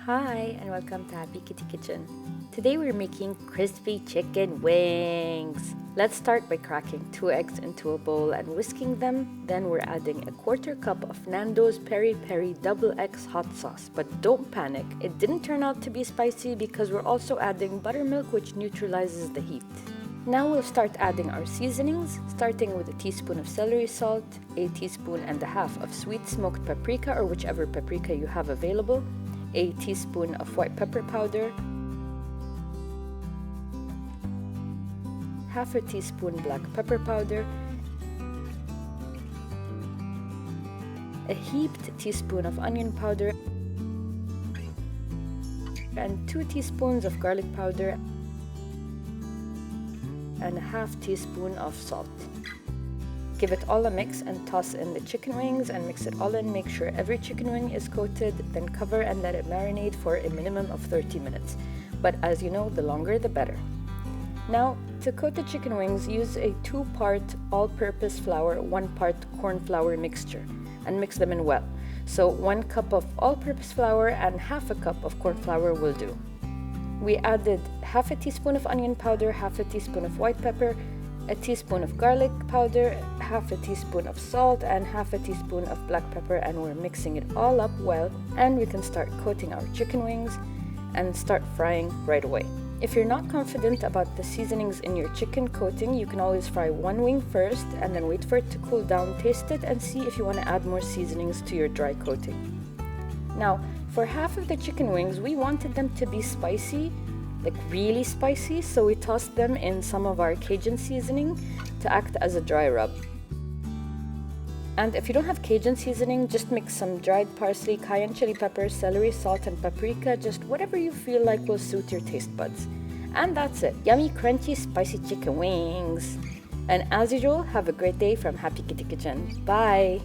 Hi and welcome to Happy Kitty Kitchen. Today we're making crispy chicken wings. Let's start by cracking 2 eggs into a bowl and whisking them. Then we're adding a 1/4 cup of Nando's peri double X hot sauce. But don't panic, it didn't turn out to be spicy because we're also adding buttermilk, which neutralizes the heat. Now we'll start adding our seasonings, starting with a teaspoon of celery salt, a teaspoon and a half of sweet smoked paprika or whichever paprika you have available, a teaspoon of white pepper powder, half a teaspoon black pepper powder, a heaped teaspoon of onion powder, and 2 teaspoons of garlic powder, and a half teaspoon of salt. Give it all a mix and toss in the chicken wings and mix it all in. Make sure every chicken wing is coated, then cover and let it marinate for a minimum of 30 minutes. But as you know, the longer the better. Now, to coat the chicken wings, use a 2-part all-purpose flour, 1 part corn flour mixture and mix them in well. So 1 cup of all-purpose flour and half a cup of corn flour will do. We added half a teaspoon of onion powder, half a teaspoon of white pepper, a teaspoon of garlic powder, half a teaspoon of salt, and half a teaspoon of black pepper, and we're mixing it all up well, and we can start coating our chicken wings and start frying right away. If you're not confident about the seasonings in your chicken coating, you can always fry 1 wing first and then wait for it to cool down, taste it, and see if you want to add more seasonings to your dry coating. Now, for half of the chicken wings, we wanted them to be spicy, like really spicy, so we tossed them in some of our Cajun seasoning to act as a dry rub. And if you don't have Cajun seasoning, just mix some dried parsley, cayenne chili pepper, celery, salt, and paprika, just whatever you feel like will suit your taste buds. And that's it, yummy, crunchy, spicy chicken wings. And as usual, have a great day from Happy Kitty Kitchen. Bye!